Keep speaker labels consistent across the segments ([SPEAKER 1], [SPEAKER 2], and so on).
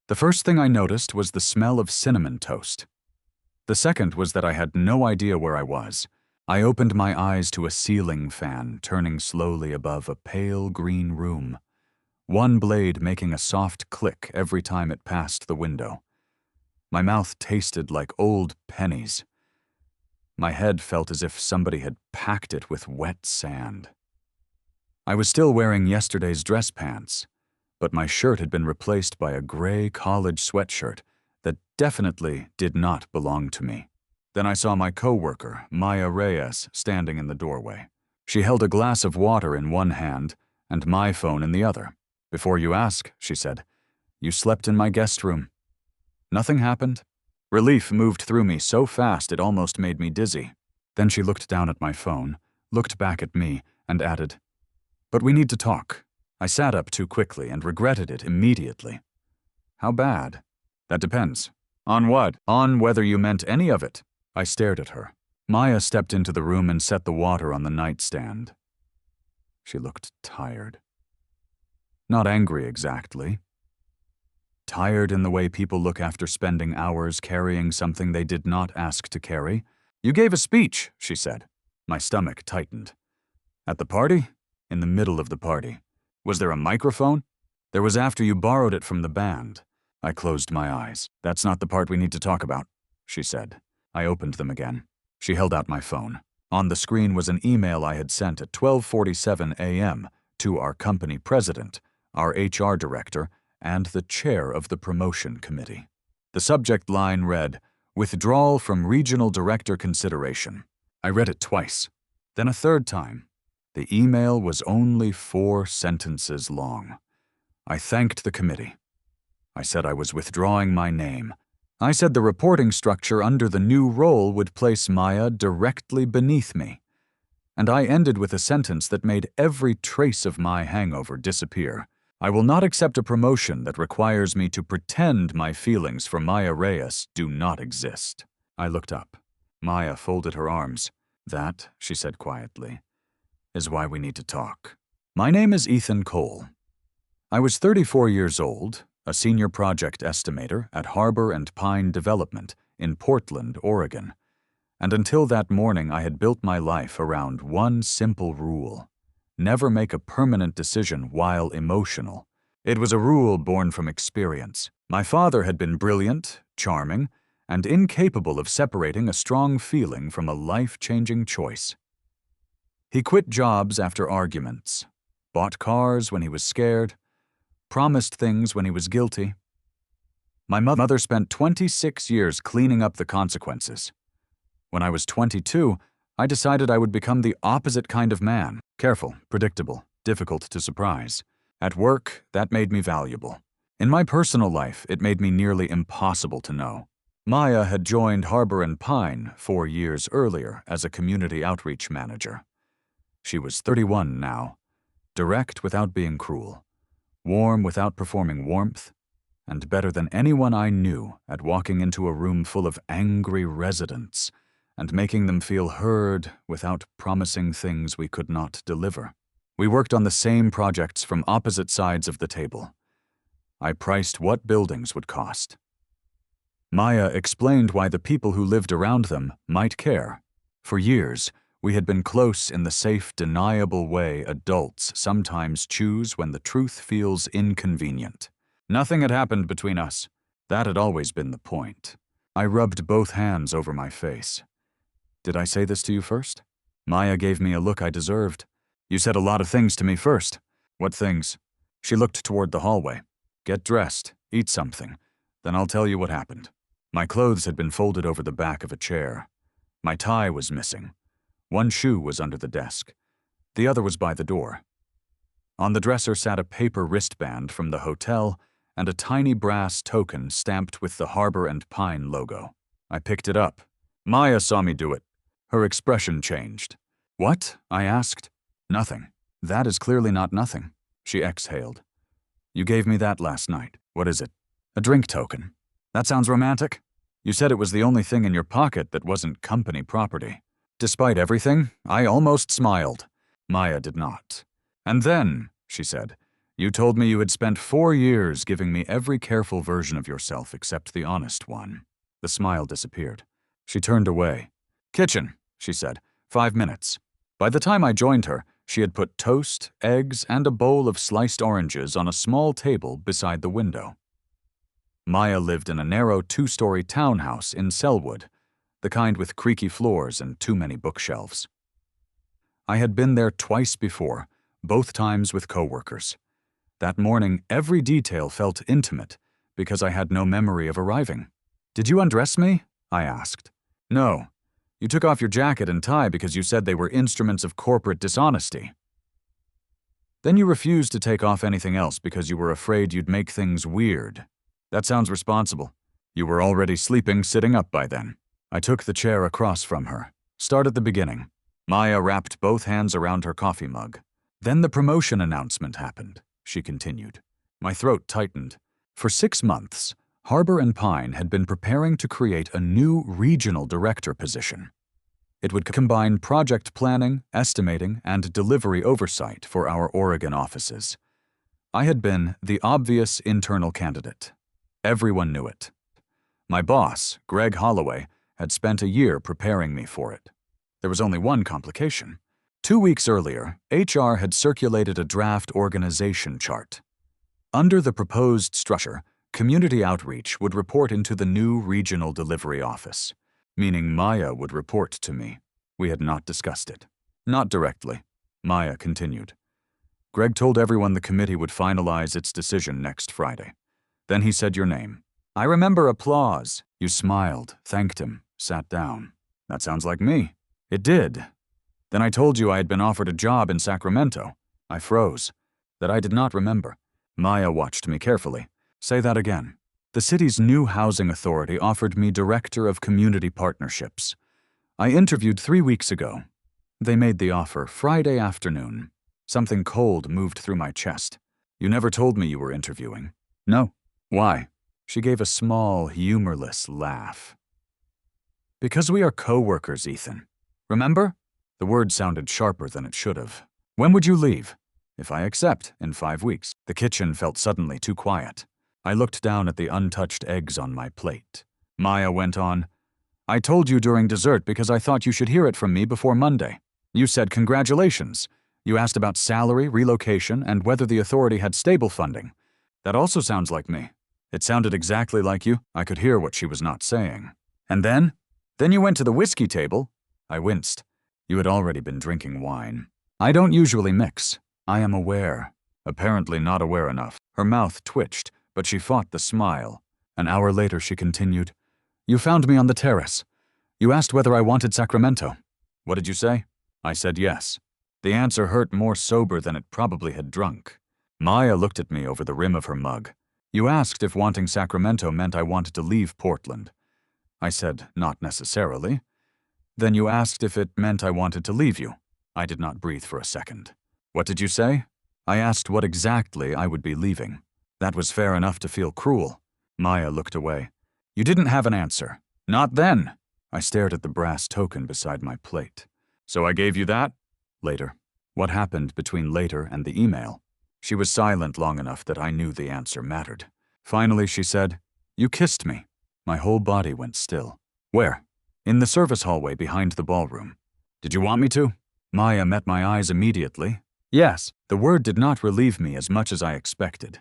[SPEAKER 1] The first thing I noticed was the smell of cinnamon toast. The second was that I had no idea where I was. I opened my eyes to a ceiling fan turning slowly above a pale green room, one blade making a soft click every time it passed the window. My mouth tasted like old pennies. My head felt as if somebody had packed it with wet sand. I was still wearing yesterday's dress pants, but my shirt had been replaced by a gray college sweatshirt that definitely did not belong to me. Then I saw my coworker, Maya Reyes, standing in the doorway. She held a glass of water in one hand and my phone in the other. "Before you ask," she said, "you slept in my guest room." Nothing happened. Relief moved through me so fast it almost made me dizzy. Then she looked down at my phone, looked back at me, and added, "But we need to talk." I sat up too quickly and regretted it immediately. "How bad?" "That depends." "On what?" "On whether you meant any of it." I stared at her. Maya stepped into the room and set the water on the nightstand. She looked tired. Not angry exactly. Tired in the way people look after spending hours carrying something they did not ask to carry. "You gave a speech," she said. My stomach tightened. "At the party?" "In the middle of the party." "Was there a microphone?" "There was after you borrowed it from the band." I closed my eyes. "That's not the part we need to talk about," she said. I opened them again. She held out my phone. On the screen was an email I had sent at 12:47 a.m. to our company president, our HR director, and the chair of the promotion committee. The subject line read, "Withdrawal from regional director consideration." I read it twice, then a third time. The email was only 4 sentences long. I thanked the committee. I said I was withdrawing my name. I said the reporting structure under the new role would place Maya directly beneath me. And I ended with a sentence that made every trace of my hangover disappear. "I will not accept a promotion that requires me to pretend my feelings for Maya Reyes do not exist." I looked up. Maya folded her arms. "That," she said quietly, "is why we need to talk." My name is Ethan Cole. I was 34 years old, a senior project estimator at Harbor and Pine Development in Portland, Oregon. And until that morning, I had built my life around one simple rule: never make a permanent decision while emotional. It was a rule born from experience. My father had been brilliant, charming, and incapable of separating a strong feeling from a life-changing choice. He quit jobs after arguments, bought cars when he was scared, promised things when he was guilty. My mother spent 26 years cleaning up the consequences. When I was 22, I decided I would become the opposite kind of man: careful, predictable, difficult to surprise. At work, that made me valuable. In my personal life, it made me nearly impossible to know. Maya had joined Harbor and Pine 4 years earlier as a community outreach manager. She was 31 now, direct without being cruel, warm without performing warmth, and better than anyone I knew at walking into a room full of angry residents and making them feel heard without promising things we could not deliver. We worked on the same projects from opposite sides of the table. I priced what buildings would cost. Maya explained why the people who lived around them might care. For years, we had been close in the safe, deniable way adults sometimes choose when the truth feels inconvenient. Nothing had happened between us. That had always been the point. I rubbed both hands over my face. "Did I say this to you first?" Maya gave me a look I deserved. "You said a lot of things to me first." "What things?" She looked toward the hallway. "Get dressed, eat something, then I'll tell you what happened." My clothes had been folded over the back of a chair. My tie was missing. One shoe was under the desk. The other was by the door. On the dresser sat a paper wristband from the hotel and a tiny brass token stamped with the Harbor and Pine logo. I picked it up. Maya saw me do it. Her expression changed. "What?" I asked. "Nothing. That is clearly not nothing." She exhaled. "You gave me that last night." "What is it?" "A drink token." "That sounds romantic." "You said it was the only thing in your pocket that wasn't company property." Despite everything, I almost smiled. Maya did not. "And then," she said, You told me you had spent 4 years giving me every careful version of yourself except the honest one. The smile disappeared. She turned away. Kitchen, she said. 5 minutes. By the time I joined her, she had put toast, eggs, and a bowl of sliced oranges on a small table beside the window. Maya lived in a narrow 2-story townhouse in Selwood, the kind with creaky floors and too many bookshelves. I had been there twice before, both times with coworkers. That morning, every detail felt intimate because I had no memory of arriving. Did you undress me? I asked. No. You took off your jacket and tie because you said they were instruments of corporate dishonesty. Then you refused to take off anything else because you were afraid you'd make things weird. That sounds responsible. You were already sleeping sitting up by then. I took the chair across from her. Start at the beginning. Maya wrapped both hands around her coffee mug. Then the promotion announcement happened, she continued. My throat tightened. For 6 months, Harbor and Pine had been preparing to create a new regional director position. It would combine project planning, estimating, and delivery oversight for our Oregon offices. I had been the obvious internal candidate. Everyone knew it. My boss, Greg Holloway, had spent a year preparing me for it. There was only one complication. 2 weeks earlier, HR had circulated a draft organization chart. Under the proposed structure, community outreach would report into the new regional delivery office, meaning Maya would report to me. We had not discussed it. Not directly. Maya continued. Greg told everyone the committee would finalize its decision next Friday. Then he said your name. I remember applause. You smiled, thanked him, sat down. That sounds like me. It did. Then I told you I had been offered a job in Sacramento. I froze. That I did not remember. Maya watched me carefully. Say that again. The city's new housing authority offered me Director of Community Partnerships. I interviewed 3 weeks ago. They made the offer Friday afternoon. Something cold moved through my chest. You never told me you were interviewing. No. Why? She gave a small, humorless laugh. Because we are co-workers, Ethan. Remember? The word sounded sharper than it should have. When would you leave? If I accept, in 5 weeks. The kitchen felt suddenly too quiet. I looked down at the untouched eggs on my plate. Maya went on, I told you during dessert because I thought you should hear it from me before Monday. You said congratulations. You asked about salary, relocation, and whether the authority had stable funding. That also sounds like me. It sounded exactly like you. I could hear what she was not saying. And then? Then you went to the whiskey table. I winced. You had already been drinking wine. I don't usually mix. I am aware. Apparently not aware enough. Her mouth twitched, but she fought the smile. An hour later she continued, You found me on the terrace. You asked whether I wanted Sacramento. What did you say? I said yes. The answer hurt more sober than it probably had drunk. Maya looked at me over the rim of her mug. You asked if wanting Sacramento meant I wanted to leave Portland. I said, not necessarily. Then you asked if it meant I wanted to leave you. I did not breathe for a second. What did you say? I asked what exactly I would be leaving. That was fair enough to feel cruel. Maya looked away. You didn't have an answer. Not then. I stared at the brass token beside my plate. So I gave you that? Later. What happened between later and the email? She was silent long enough that I knew the answer mattered. Finally, she said, You kissed me. My whole body went still. Where? In the service hallway behind the ballroom. Did you want me to? Maya met my eyes immediately. Yes. The word did not relieve me as much as I expected.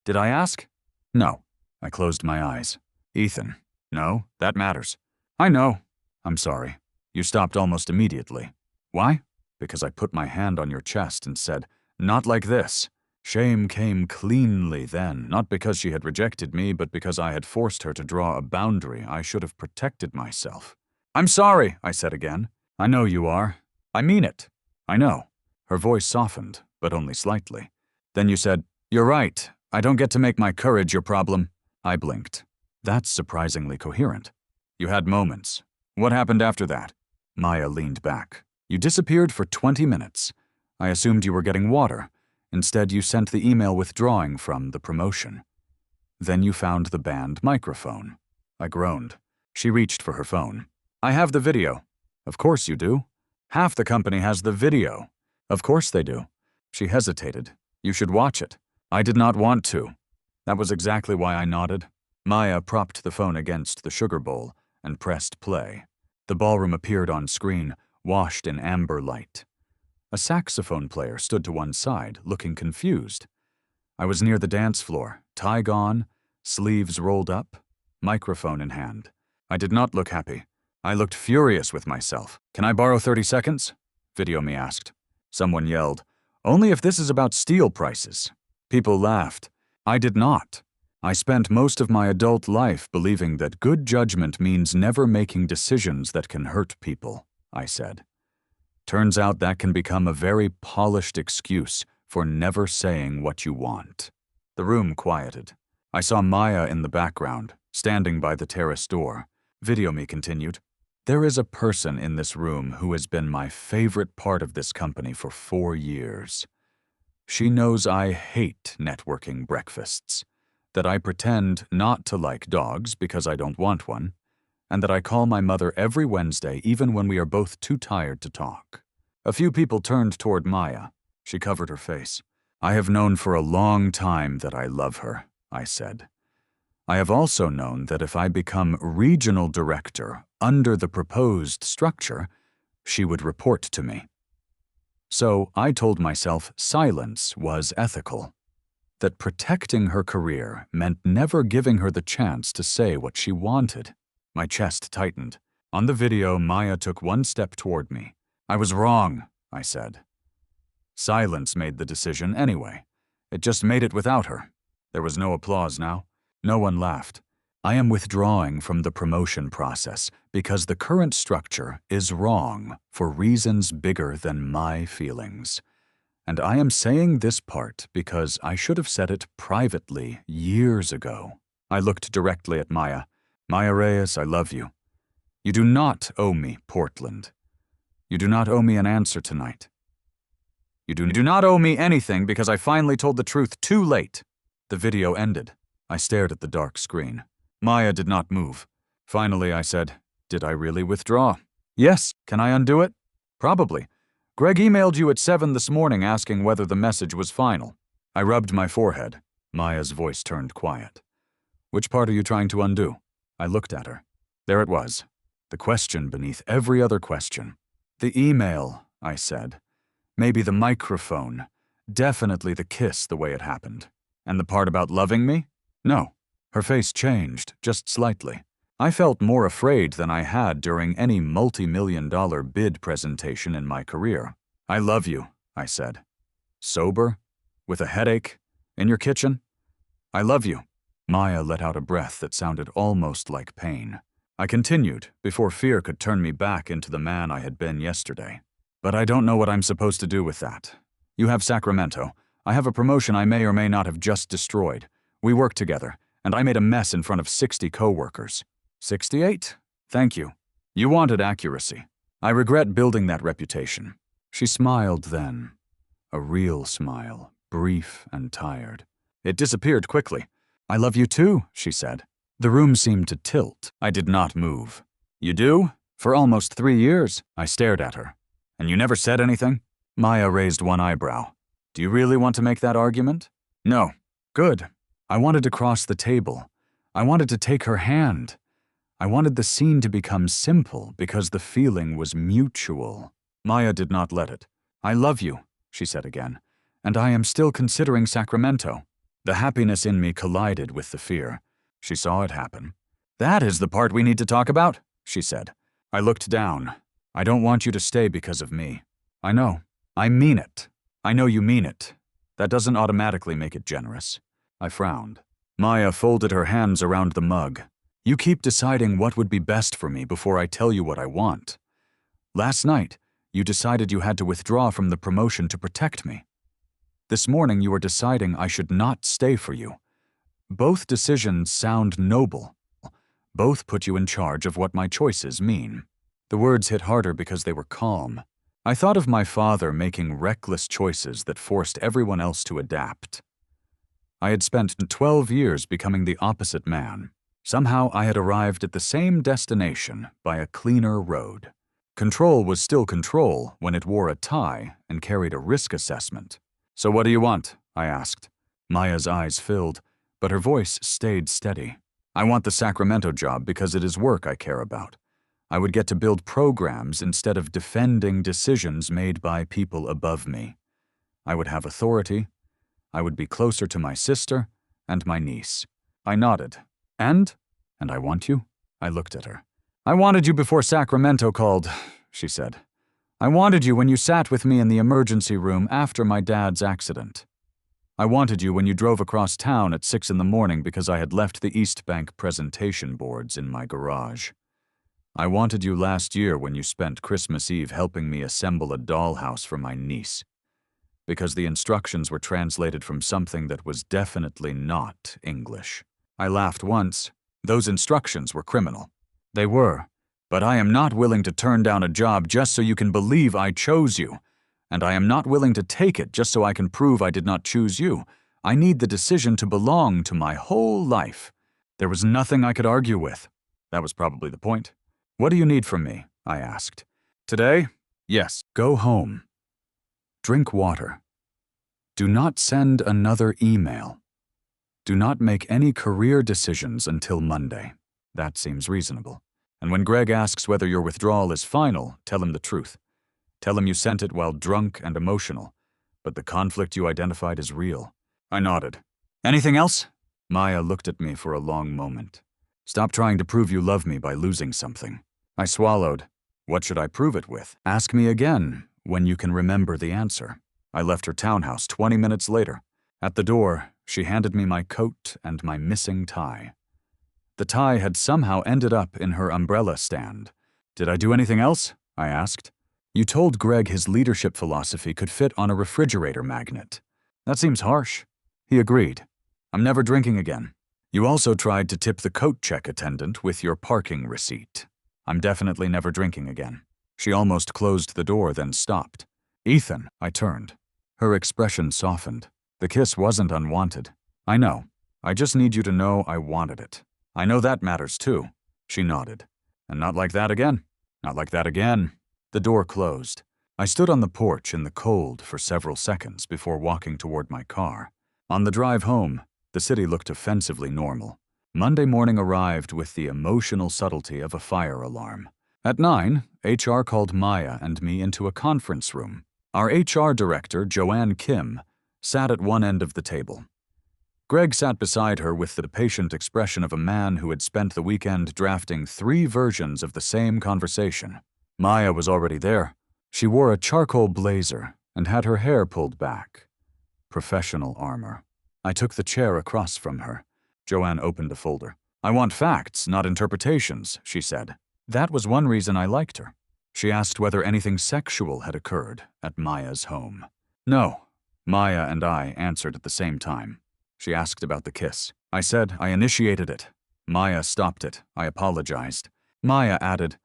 [SPEAKER 1] Did I ask? No. I closed my eyes. Ethan. No, that matters. I know. I'm sorry. You stopped almost immediately. Why? Because I put my hand on your chest and said, Not like this. Shame came cleanly then, not because she had rejected me, but because I had forced her to draw a boundary. I should have protected myself. I'm sorry, I said again. I know you are. I mean it. I know. Her voice softened, but only slightly. Then you said, You're right. I don't get to make my courage your problem. I blinked. That's surprisingly coherent. You had moments. What happened after that? Maya leaned back. You disappeared for 20 minutes. I assumed you were getting water. Instead, you sent the email withdrawing from the promotion. Then you found the band microphone. I groaned. She reached for her phone. I have the video. Of course you do. Half the company has the video. Of course they do. She hesitated. You should watch it. I did not want to. That was exactly why I nodded. Maya propped the phone against the sugar bowl and pressed play. The ballroom appeared on screen, washed in amber light. A saxophone player stood to one side, looking confused. I was near the dance floor, tie gone, sleeves rolled up, microphone in hand. I did not look happy. I looked furious with myself. "Can I borrow 30 seconds? Video me asked. Someone yelled, "Only if this is about steel prices." People laughed. I did not. I spent most of my adult life believing that good judgment means never making decisions that can hurt people, I said. Turns out that can become a very polished excuse for never saying what you want. The room quieted. I saw Maya in the background, standing by the terrace door. Video me continued. There is a person in this room who has been my favorite part of this company for 4 years. She knows I hate networking breakfasts, that I pretend not to like dogs because I don't want one, and that I call my mother every Wednesday even when we are both too tired to talk. A few people turned toward Maya. She covered her face. I have known for a long time that I love her, I said. I have also known that if I become regional director under the proposed structure, she would report to me. So I told myself silence was ethical, that protecting her career meant never giving her the chance to say what she wanted. My chest tightened. On the video, Maya took one step toward me. I was wrong, I said. Silence made the decision anyway. It just made it without her. There was no applause now. No one laughed. I am withdrawing from the promotion process because the current structure is wrong for reasons bigger than my feelings. And I am saying this part because I should have said it privately years ago. I looked directly at Maya. Maya Reyes, I love you. You do not owe me Portland. You do not owe me an answer tonight. You do not owe me anything because I finally told the truth too late. The video ended. I stared at the dark screen. Maya did not move. Finally, I said, "Did I really withdraw?" "Yes. Can I undo it?" "Probably. Greg emailed you at 7 this morning asking whether the message was final." I rubbed my forehead. Maya's voice turned quiet. "Which part are you trying to undo?" I looked at her. There it was. The question beneath every other question. "The email," I said. "Maybe the microphone. Definitely the kiss the way it happened. And the part about loving me? No." Her face changed, just slightly. I felt more afraid than I had during any multi-million-dollar bid presentation in my career. "I love you," I said. "Sober? With a headache? In your kitchen? I love you." Maya let out a breath that sounded almost like pain. I continued, before fear could turn me back into the man I had been yesterday. "But I don't know what I'm supposed to do with that. You have Sacramento. I have a promotion I may or may not have just destroyed. We work together, and I made a mess in front of 60 coworkers. 68? Thank you. You wanted accuracy. I regret building that reputation." She smiled then. A real smile, brief and tired. It disappeared quickly. "I love you too," she said. The room seemed to tilt. I did not move. "You do? For almost 3 years." I stared at her. "And you never said anything?" Maya raised one eyebrow. "Do you really want to make that argument?" "No." "Good." I wanted to cross the table. I wanted to take her hand. I wanted the scene to become simple because the feeling was mutual. Maya did not let it. "I love you," she said again, "and I am still considering Sacramento." The happiness in me collided with the fear. She saw it happen. "That is the part we need to talk about," she said. I looked down. "I don't want you to stay because of me." "I know. I mean it. I know you mean it. That doesn't automatically make it generous." I frowned. Maya folded her hands around the mug. "You keep deciding what would be best for me before I tell you what I want. Last night, you decided you had to withdraw from the promotion to protect me. This morning you are deciding I should not stay for you. Both decisions sound noble. Both put you in charge of what my choices mean." The words hit harder because they were calm. I thought of my father making reckless choices that forced everyone else to adapt. I had spent 12 years becoming the opposite man. Somehow I had arrived at the same destination by a cleaner road. Control was still control when it wore a tie and carried a risk assessment. "So what do you want?" I asked. Maya's eyes filled, but her voice stayed steady. I want the Sacramento job because it is work I care about. I would get to build programs instead of defending decisions made by people above me. I would have authority. I would be closer to my sister and my niece. I nodded. And I want you? I looked at her. I wanted you before Sacramento called, she said. I wanted you when you sat with me in the emergency room after my dad's accident. I wanted you when you drove across town at 6 a.m. because I had left the East Bank presentation boards in my garage. I wanted you last year when you spent Christmas Eve helping me assemble a dollhouse for my niece. Because the instructions were translated from something that was definitely not English. I laughed once. Those instructions were criminal. They were. But I am not willing to turn down a job just so you can believe I chose you. And I am not willing to take it just so I can prove I did not choose you. I need the decision to belong to my whole life. There was nothing I could argue with. That was probably the point. What do you need from me? I asked. Today? Yes. Go home. Drink water. Do not send another email. Do not make any career decisions until Monday. That seems reasonable. And when Greg asks whether your withdrawal is final, tell him the truth. Tell him you sent it while drunk and emotional, but the conflict you identified is real. I nodded. Anything else? Maya looked at me for a long moment. Stop trying to prove you love me by losing something. I swallowed. What should I prove it with? Ask me again when you can remember the answer. I left her townhouse 20 minutes later. At the door, she handed me my coat and my missing tie. The tie had somehow ended up in her umbrella stand. Did I do anything else? I asked. You told Greg his leadership philosophy could fit on a refrigerator magnet. That seems harsh. He agreed. I'm never drinking again. You also tried to tip the coat check attendant with your parking receipt. I'm definitely never drinking again. She almost closed the door, then stopped. Ethan, I turned. Her expression softened. The kiss wasn't unwanted. I know. I just need you to know I wanted it. I know that matters too. She nodded. And not like that again. Not like that again. The door closed. I stood on the porch in the cold for several seconds before walking toward my car. On the drive home, the city looked offensively normal. Monday morning arrived with the emotional subtlety of a fire alarm. At 9, HR called Maya and me into a conference room. Our HR director, Joanne Kim, sat at one end of the table. Greg sat beside her with the patient expression of a man who had spent the weekend drafting 3 versions of the same conversation. Maya was already there. She wore a charcoal blazer and had her hair pulled back. Professional armor. I took the chair across from her. Joanne opened a folder. I want facts, not interpretations, she said. That was one reason I liked her. She asked whether anything sexual had occurred at Maya's home. No. Maya and I answered at the same time. She asked about the kiss. I said I initiated it. Maya stopped it. I apologized. Maya added,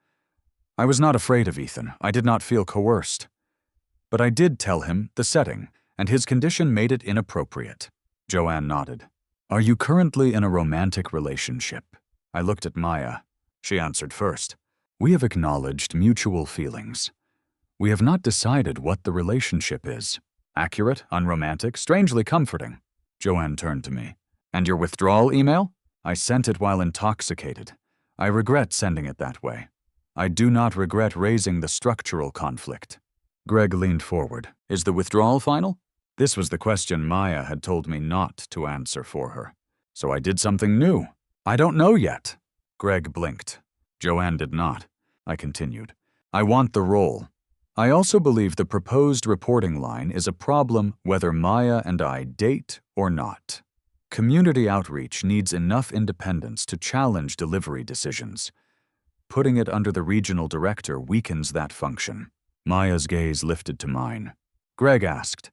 [SPEAKER 1] I was not afraid of Ethan. I did not feel coerced. But I did tell him the setting, and his condition made it inappropriate. Joanne nodded. Are you currently in a romantic relationship? I looked at Maya. She answered first. We have acknowledged mutual feelings. We have not decided what the relationship is. Accurate, unromantic, strangely comforting. Joanne turned to me. And your withdrawal email? I sent it while intoxicated. I regret sending it that way. I do not regret raising the structural conflict. Greg leaned forward. Is the withdrawal final? This was the question Maya had told me not to answer for her. So I did something new. I don't know yet. Greg blinked. Joanne did not. I continued. I want the role. I also believe the proposed reporting line is a problem whether Maya and I date or not. Community outreach needs enough independence to challenge delivery decisions. Putting it under the regional director weakens that function. Maya's gaze lifted to mine. Greg asked,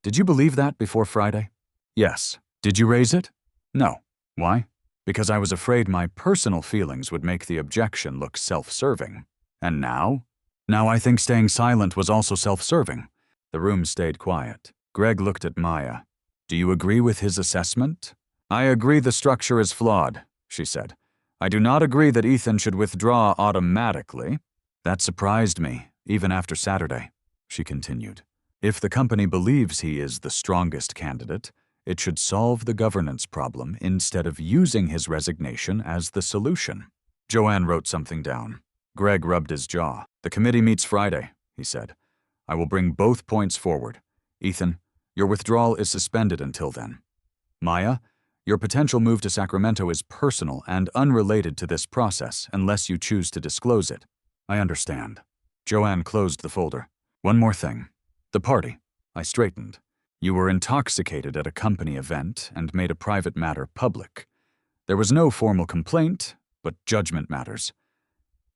[SPEAKER 1] Did you believe that before Friday? Yes. Did you raise it? No. Why? Because I was afraid my personal feelings would make the objection look self-serving. And now? Now I think staying silent was also self-serving. The room stayed quiet. Greg looked at Maya. Do you agree with his assessment? I agree the structure is flawed, she said. I do not agree that Ethan should withdraw automatically. That surprised me, even after Saturday, she continued. If the company believes he is the strongest candidate, It should solve the governance problem instead of using his resignation as the solution. Joanne wrote something down. Greg rubbed his jaw. "The committee meets Friday," he said. "I will bring both points forward. Ethan, your withdrawal is suspended until then. Maya, your potential move to Sacramento is personal and unrelated to this process unless you choose to disclose it." "I understand." Joanne closed the folder. "One more thing. The party." I straightened. "You were intoxicated at a company event and made a private matter public. There was no formal complaint, but judgment matters.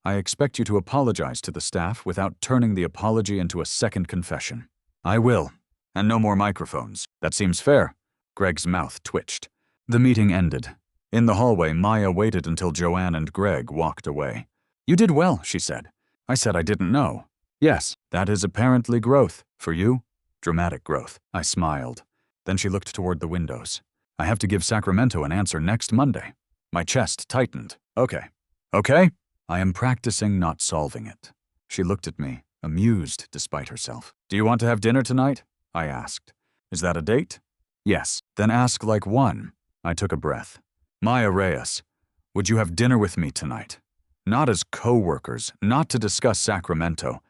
[SPEAKER 1] I expect you to apologize to the staff without turning the apology into a second confession." "I will. And no more microphones. That seems fair." Greg's mouth twitched. The meeting ended. In the hallway, Maya waited until Joanne and Greg walked away. "You did well," she said. "I said I didn't know." "Yes, that is apparently growth. For you, dramatic growth." I smiled. Then she looked toward the windows. "I have to give Sacramento an answer next Monday." My chest tightened. Okay. Okay? I am practicing not solving it." She looked at me, amused despite herself. "Do you want to have dinner tonight?" I asked. "Is that a date?" "Yes." "Then ask like one." I took a breath. "Maya Reyes, would you have dinner with me tonight? Not as co-workers, not to discuss Sacramento,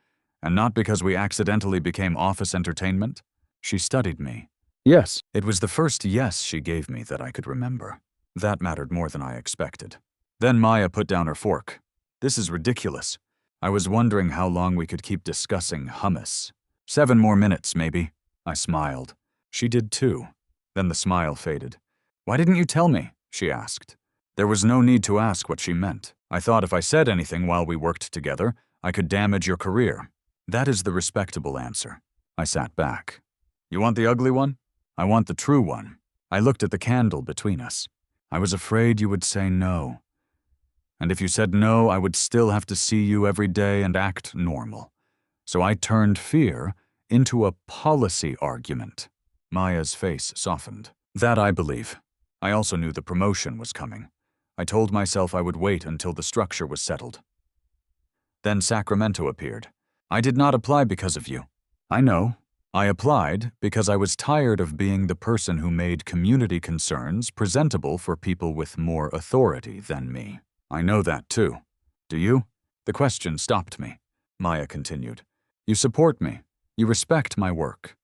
[SPEAKER 1] and not because we accidentally became office entertainment?" She studied me. "Yes." It was the first yes she gave me that I could remember. That mattered more than I expected. Then Maya put down her fork. "This is ridiculous. I was wondering how long we could keep discussing hummus. 7 more minutes, maybe." I smiled. She did too. Then the smile faded. "Why didn't you tell me?" she asked. There was no need to ask what she meant. I thought if I said anything while we worked together, I could damage your career. That is the respectable answer. I sat back. "You want the ugly one?" "I want the true one." I looked at the candle between us. "I was afraid you would say no. And if you said no, I would still have to see you every day and act normal. So I turned fear into a policy argument." Maya's face softened. "That I believe. I also knew the promotion was coming. I told myself I would wait until the structure was settled." Then Sacramento appeared. "I did not apply because of you." "I know. I applied because I was tired of being the person who made community concerns presentable for people with more authority than me." "I know that too. Do you?" The question stopped me. Maya continued. "You support me. You respect my work.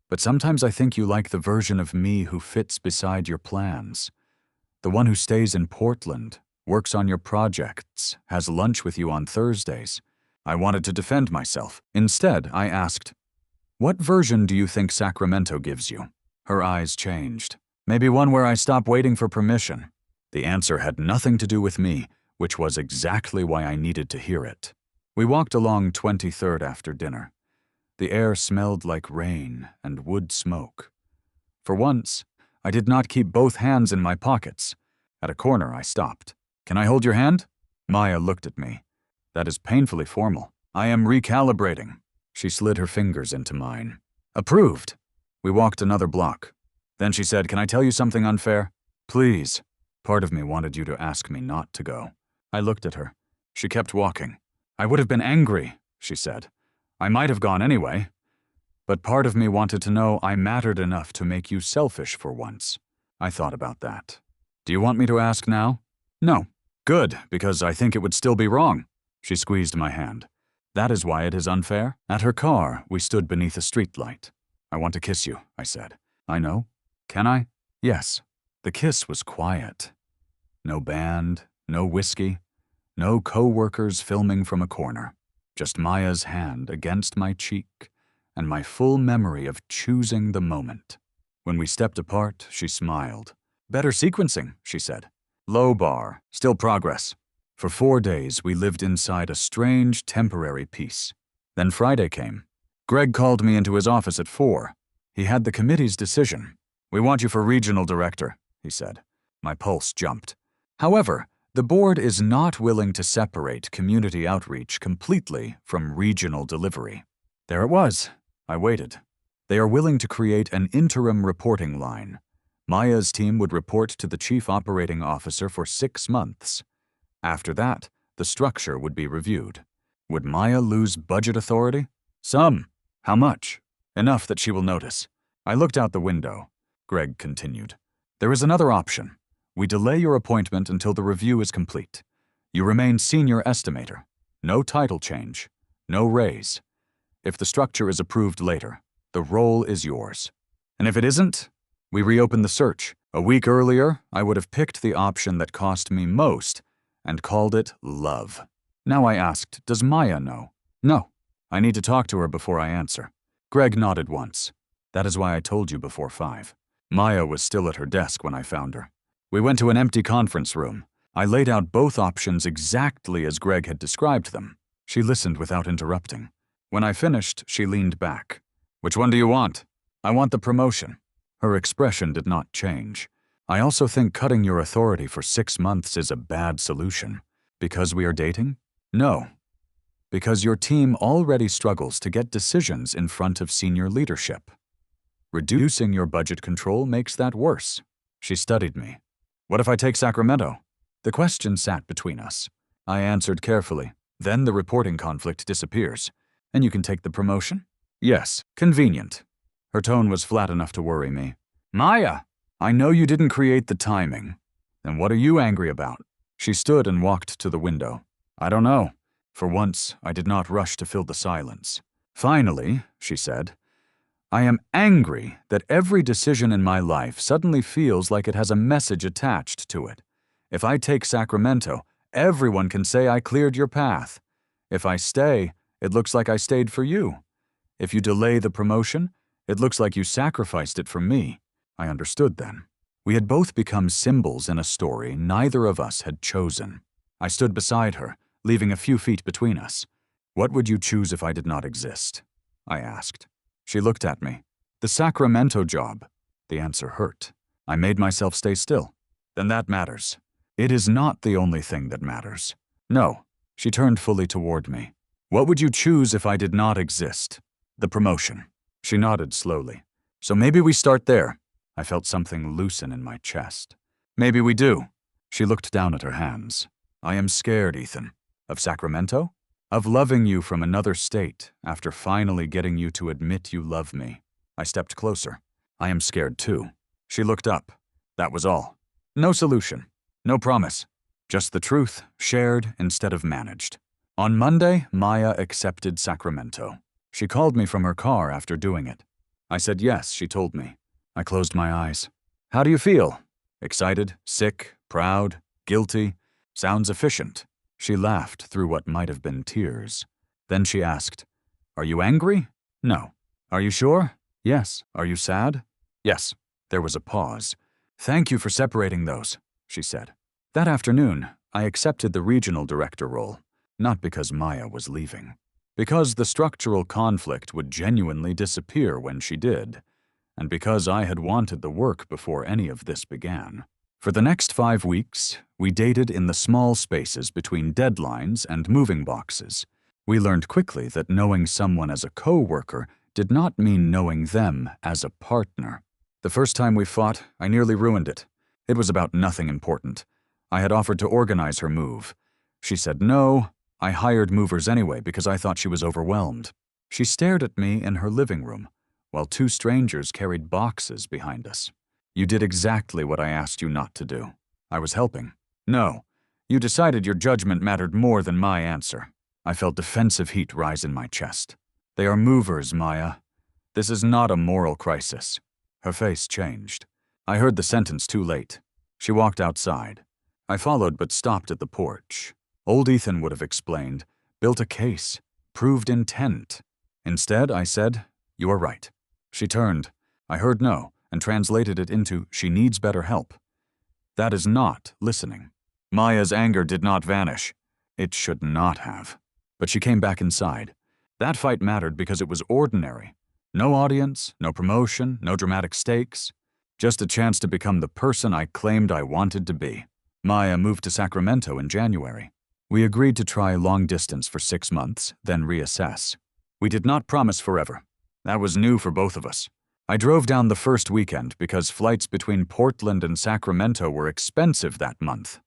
[SPEAKER 1] But sometimes I think you like the version of me who fits beside your plans. The one who stays in Portland, works on your projects, has lunch with you on Thursdays." I wanted to defend myself. Instead, I asked, "What version do you think Sacramento gives you?" Her eyes changed. "Maybe one where I stop waiting for permission." The answer had nothing to do with me, which was exactly why I needed to hear it. We walked along 23rd after dinner. The air smelled like rain and wood smoke. For once, I did not keep both hands in my pockets. At a corner, I stopped. "Can I hold your hand?" Maya looked at me. "That is painfully formal." "I am recalibrating." She slid her fingers into mine. "Approved." We walked another block. Then she said, "Can I tell you something unfair?" "Please." Part of me wanted you to ask me not to go. I looked at her. She kept walking. "I would have been angry," she said. "I might have gone anyway. But part of me wanted to know I mattered enough to make you selfish for once." I thought about that. "Do you want me to ask now?" "No." "Good, because I think it would still be wrong." She squeezed my hand. "That is why it is unfair?" At her car, we stood beneath a streetlight. "I want to kiss you," I said. "I know. Can I?" "Yes." The kiss was quiet. No band, no whiskey, no co-workers filming from a corner. Just Maya's hand against my cheek and my full memory of choosing the moment. When we stepped apart, she smiled. "Better sequencing," she said. "Low bar, still progress." For 4 days, we lived inside a strange, temporary peace. Then Friday came. Greg called me into his office at 4. He had the committee's decision. "We want you for regional director," he said. My pulse jumped. However, the board is not willing to separate community outreach completely from regional delivery. There it was. I waited. They are willing to create an interim reporting line. Maya's team would report to the chief operating officer for 6 months. After that, the structure would be reviewed. Would Maya lose budget authority? Some. How much? Enough that she will notice. I looked out the window. Greg continued. There is another option. We delay your appointment until the review is complete. You remain senior estimator. No title change. No raise. If the structure is approved later, the role is yours. And if it isn't, we reopen the search. A week earlier, I would have picked the option that cost me most and called it love. Now I asked, does Maya know? No. I need to talk to her before I answer. Greg nodded once. That is why I told you before 5. Maya was still at her desk when I found her. We went to an empty conference room. I laid out both options exactly as Greg had described them. She listened without interrupting. When I finished, she leaned back. Which one do you want? I want the promotion. Her expression did not change. I also think cutting your authority for 6 months is a bad solution. Because we are dating? No. Because your team already struggles to get decisions in front of senior leadership. Reducing your budget control makes that worse. She studied me. What if I take Sacramento? The question sat between us. I answered carefully. Then the reporting conflict disappears. And you can take the promotion? Yes, convenient. Her tone was flat enough to worry me. Maya, I know you didn't create the timing. Then what are you angry about? She stood and walked to the window. I don't know. For once, I did not rush to fill the silence. Finally, she said, I am angry that every decision in my life suddenly feels like it has a message attached to it. If I take Sacramento, everyone can say I cleared your path. If I stay, it looks like I stayed for you. If you delay the promotion, it looks like you sacrificed it for me. I understood then. We had both become symbols in a story neither of us had chosen. I stood beside her, leaving a few feet between us. What would you choose if I did not exist? I asked. She looked at me. The Sacramento job. The answer hurt. I made myself stay still. Then that matters. It is not the only thing that matters. No. She turned fully toward me. What would you choose if I did not exist? The promotion. She nodded slowly. So maybe we start there. I felt something loosen in my chest. Maybe we do. She looked down at her hands. I am scared, Ethan. Of Sacramento? Of loving you from another state after finally getting you to admit you love me. I stepped closer. I am scared too. She looked up. That was all. No solution. No promise. Just the truth, shared instead of managed. On Monday, Maya accepted Sacramento. She called me from her car after doing it. I said yes, she told me. I closed my eyes. How do you feel? Excited, sick, proud, guilty? Sounds efficient. She laughed through what might have been tears. Then she asked, Are you angry? No. Are you sure? Yes. Are you sad? Yes. There was a pause. Thank you for separating those, she said. That afternoon, I accepted the regional director role, not because Maya was leaving. Because the structural conflict would genuinely disappear when she did, and because I had wanted the work before any of this began. For the next 5 weeks, we dated in the small spaces between deadlines and moving boxes. We learned quickly that knowing someone as a coworker did not mean knowing them as a partner. The first time we fought, I nearly ruined it. It was about nothing important. I had offered to organize her move. She said no. I hired movers anyway because I thought she was overwhelmed. She stared at me in her living room, while 2 strangers carried boxes behind us. You did exactly what I asked you not to do. I was helping. No. You decided your judgment mattered more than my answer. I felt defensive heat rise in my chest. They are movers, Maya. This is not a moral crisis. Her face changed. I heard the sentence too late. She walked outside. I followed but stopped at the porch. Old Ethan would have explained, built a case, proved intent. Instead, I said, You are right. She turned. I heard no, and translated it into, she needs better help. That is not listening. Maya's anger did not vanish. It should not have. But she came back inside. That fight mattered because it was ordinary. No audience, no promotion, no dramatic stakes. Just a chance to become the person I claimed I wanted to be. Maya moved to Sacramento in January. We agreed to try long distance for 6 months, then reassess. We did not promise forever. That was new for both of us. I drove down the first weekend because flights between Portland and Sacramento were expensive that month.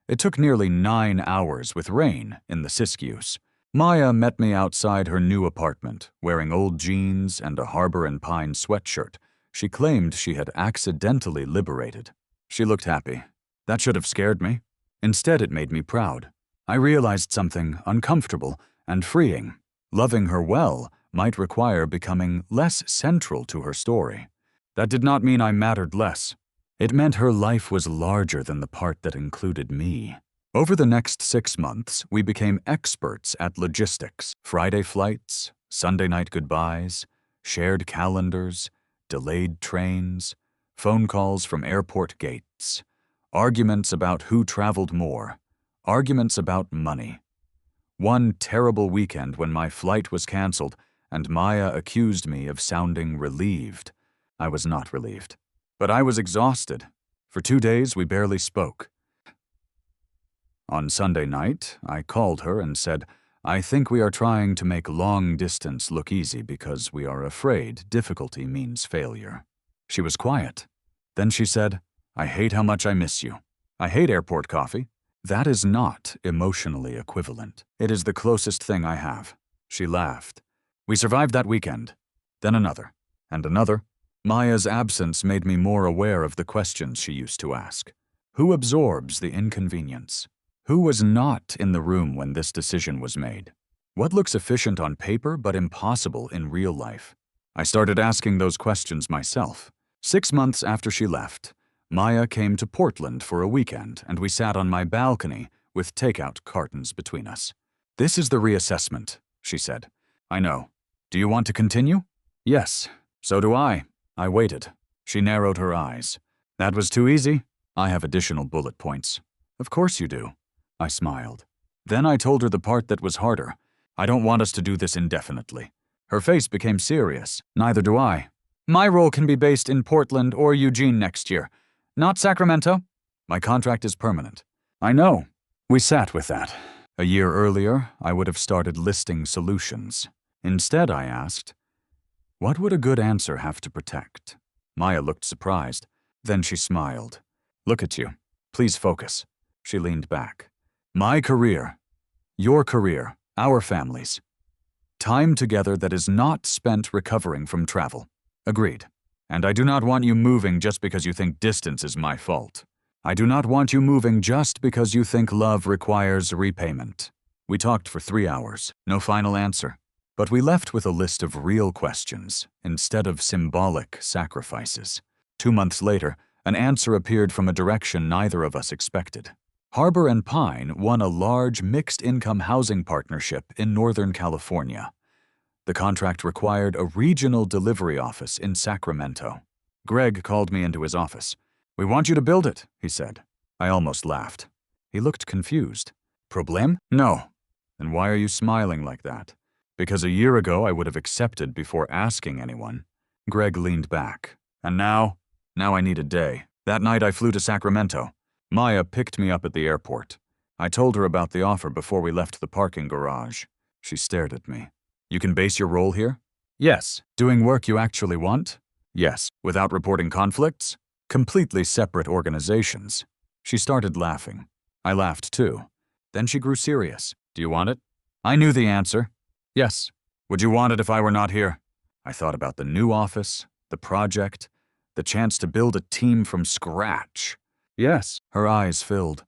[SPEAKER 1] It took nearly 9 hours with rain in the Siskiyous. Maya met me outside her new apartment, wearing old jeans and a Harbor and Pine sweatshirt, She claimed she had accidentally liberated. She looked happy. That should have scared me. Instead, it made me proud. I realized something uncomfortable and freeing. Loving her well might require becoming less central to her story. That did not mean I mattered less. It meant her life was larger than the part that included me. Over the next 6 months, we became experts at logistics: Friday flights, Sunday night goodbyes, shared calendars, delayed trains, phone calls from airport gates, arguments about who traveled more, arguments about money. One terrible weekend when my flight was canceled and Maya accused me of sounding relieved. I was not relieved, but I was exhausted. For 2 days, we barely spoke. On Sunday night, I called her and said, "I think we are trying to make long distance look easy because we are afraid difficulty means failure." She was quiet. Then she said, "I hate how much I miss you. I hate airport coffee." That is not emotionally equivalent. It is the closest thing I have. She laughed. We survived that weekend. Then another, and another. Maya's absence made me more aware of the questions she used to ask. Who absorbs the inconvenience? Who was not in the room when this decision was made? What looks efficient on paper but impossible in real life? I started asking those questions myself. 6 months after she left, Maya came to Portland for a weekend, and we sat on my balcony with takeout cartons between us. "This is the reassessment," she said. "I know. Do you want to continue?" "Yes, so do I." I waited. She narrowed her eyes. "That was too easy. I have additional bullet points." "Of course you do." I smiled. Then I told her the part that was harder. "I don't want us to do this indefinitely." Her face became serious. "Neither do I. My role can be based in Portland or Eugene next year. Not Sacramento. My contract is permanent." "I know." We sat with that. A year earlier, I would have started listing solutions. Instead, I asked, what would a good answer have to protect? Maya looked surprised. Then she smiled. "Look at you. Please focus." She leaned back. "My career, your career, our families. Time together that is not spent recovering from travel." "Agreed. And I do not want you moving just because you think distance is my fault. I do not want you moving just because you think love requires repayment." We talked for 3 hours. No final answer. But we left with a list of real questions instead of symbolic sacrifices. 2 months later, an answer appeared from a direction neither of us expected. Harbor and Pine won a large mixed-income housing partnership in Northern California. The contract required a regional delivery office in Sacramento. Greg called me into his office. "We want you to build it," he said. I almost laughed. He looked confused. "Problem? No." "Then why are you smiling like that?" "Because a year ago I would have accepted before asking anyone." Greg leaned back. "And now? Now I need a day. That night I flew to Sacramento. Maya picked me up at the airport. I told her about the offer before we left the parking garage. She stared at me. "You can base your role here?" "Yes." "Doing work you actually want?" "Yes." "Without reporting conflicts?" "Completely separate organizations." She started laughing. I laughed too. Then she grew serious. "Do you want it?" I knew the answer. "Yes." "Would you want it if I were not here?" I thought about the new office, the project, the chance to build a team from scratch. "Yes." Her eyes filled.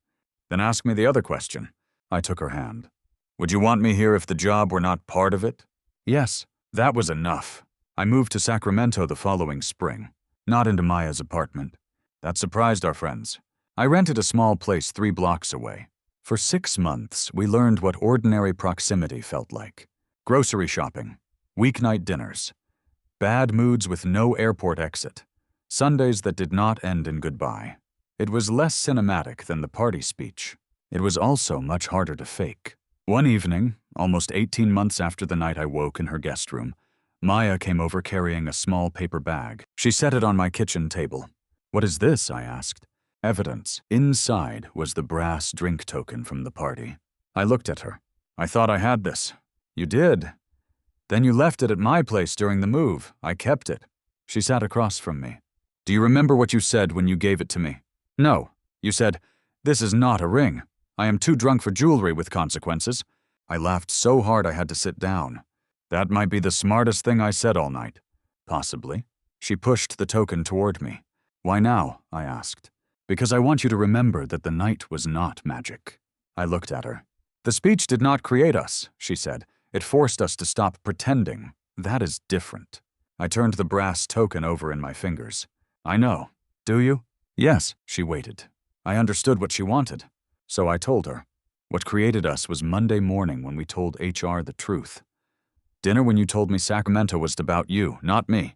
[SPEAKER 1] "Then ask me the other question." I took her hand. "Would you want me here if the job were not part of it?" "Yes." That was enough. I moved to Sacramento the following spring, not into Maya's apartment. That surprised our friends. I rented a small place 3 blocks away. For 6 months, we learned what ordinary proximity felt like. Grocery shopping, weeknight dinners, bad moods with no airport exit, Sundays that did not end in goodbye. It was less cinematic than the party speech. It was also much harder to fake. One evening, almost 18 months after the night I woke in her guest room, Maya came over carrying a small paper bag. She set it on my kitchen table. "What is this?" I asked. Evidence. Inside was the brass drink token from the party. I looked at her. "I thought I had this." "You did. Then you left it at my place during the move. I kept it." She sat across from me. "Do you remember what you said when you gave it to me?" "No." "You said, 'This is not a ring. I am too drunk for jewelry with consequences.'" I laughed so hard I had to sit down. "That might be the smartest thing I said all night." "Possibly." She pushed the token toward me. Why now? I asked. Because I want you to remember that the night was not magic. I looked at her. The speech did not create us, she said. It forced us to stop pretending. That is different. I turned the brass token over in my fingers. I know. Do you? Yes, she waited. I understood what she wanted. So I told her. What created us was Monday morning when we told HR the truth. Dinner when you told me Sacramento was about you, not me.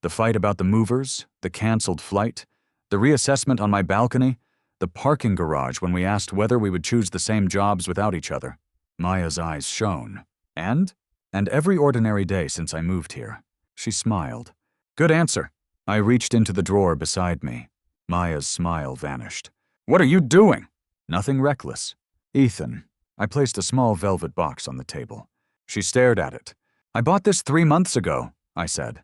[SPEAKER 1] The fight about the movers, the canceled flight, the reassessment on my balcony, the parking garage when we asked whether we would choose the same jobs without each other. Maya's eyes shone. And every ordinary day since I moved here. She smiled. Good answer. I reached into the drawer beside me. Maya's smile vanished. What are you doing? Nothing reckless. Ethan. I placed a small velvet box on the table. She stared at it. I bought this 3 months ago, I said.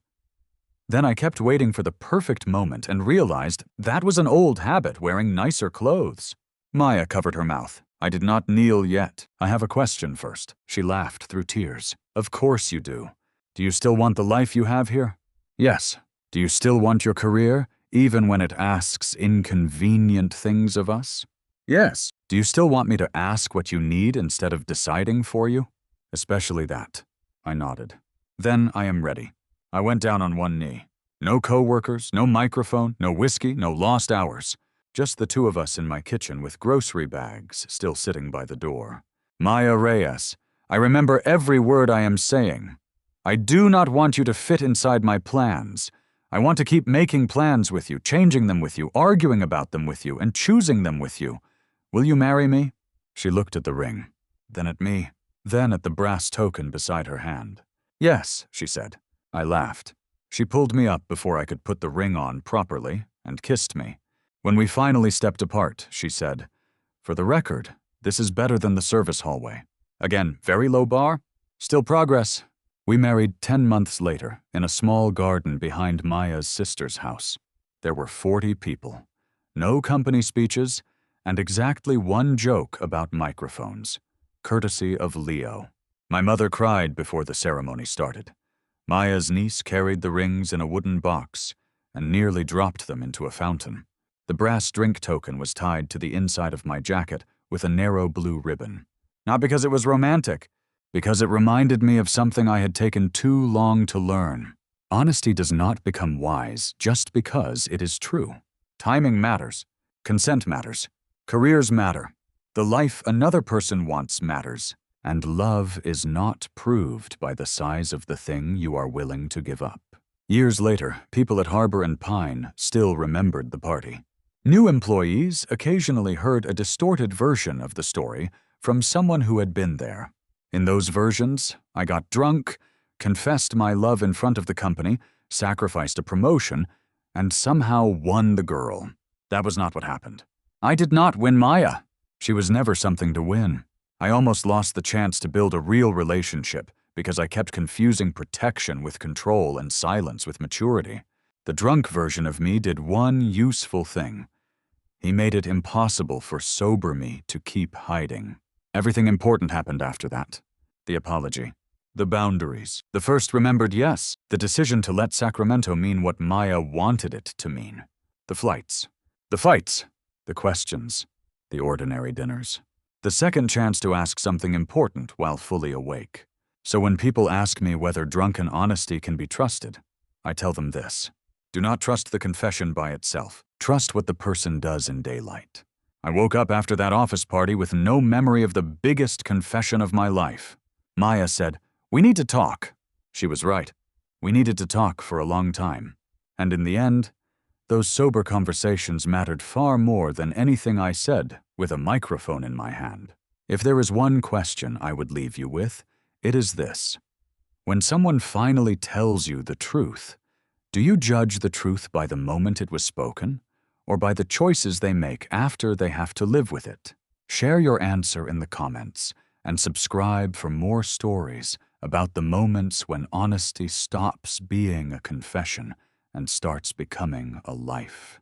[SPEAKER 1] Then I kept waiting for the perfect moment and realized that was an old habit, wearing nicer clothes. Maya covered her mouth. I did not kneel yet. I have a question first. She laughed through tears. Of course you do. Do you still want the life you have here? Yes. Do you still want your career, even when it asks inconvenient things of us? Yes. Do you still want me to ask what you need instead of deciding for you? Especially that. I nodded. Then I am ready. I went down on one knee. No coworkers, no microphone, no whiskey, no lost hours. Just the two of us in my kitchen with grocery bags still sitting by the door. Maya Reyes, I remember every word I am saying. I do not want you to fit inside my plans. I want to keep making plans with you, changing them with you, arguing about them with you, and choosing them with you. Will you marry me? She looked at the ring, then at me, then at the brass token beside her hand. Yes, she said. I laughed. She pulled me up before I could put the ring on properly and kissed me. When we finally stepped apart, she said, For the record, this is better than the service hallway. Again, very low bar, still progress. We married 10 months later in a small garden behind Maya's sister's house. There were 40 people, no company speeches, and exactly one joke about microphones, courtesy of Leo. My mother cried before the ceremony started. Maya's niece carried the rings in a wooden box and nearly dropped them into a fountain. The brass drink token was tied to the inside of my jacket with a narrow blue ribbon. Not because it was romantic, because it reminded me of something I had taken too long to learn. Honesty does not become wise just because it is true. Timing matters. Consent matters. Careers matter. The life another person wants matters. And love is not proved by the size of the thing you are willing to give up. Years later, people at Harbor and Pine still remembered the party. New employees occasionally heard a distorted version of the story from someone who had been there. In those versions, I got drunk, confessed my love in front of the company, sacrificed a promotion, and somehow won the girl. That was not what happened. I did not win Maya. She was never something to win. I almost lost the chance to build a real relationship because I kept confusing protection with control and silence with maturity. The drunk version of me did one useful thing. He made it impossible for sober me to keep hiding. Everything important happened after that. The apology. The boundaries. The first remembered yes. The decision to let Sacramento mean what Maya wanted it to mean. The flights. The fights. The questions. The ordinary dinners. The second chance to ask something important while fully awake. So when people ask me whether drunken honesty can be trusted, I tell them this. Do not trust the confession by itself. Trust what the person does in daylight. I woke up after that office party with no memory of the biggest confession of my life. Maya said, "We need to talk." She was right. We needed to talk for a long time. And in the end, those sober conversations mattered far more than anything I said with a microphone in my hand. If there is one question I would leave you with, it is this. When someone finally tells you the truth, do you judge the truth by the moment it was spoken, or by the choices they make after they have to live with it? Share your answer in the comments, and subscribe for more stories about the moments when honesty stops being a confession and starts becoming a life.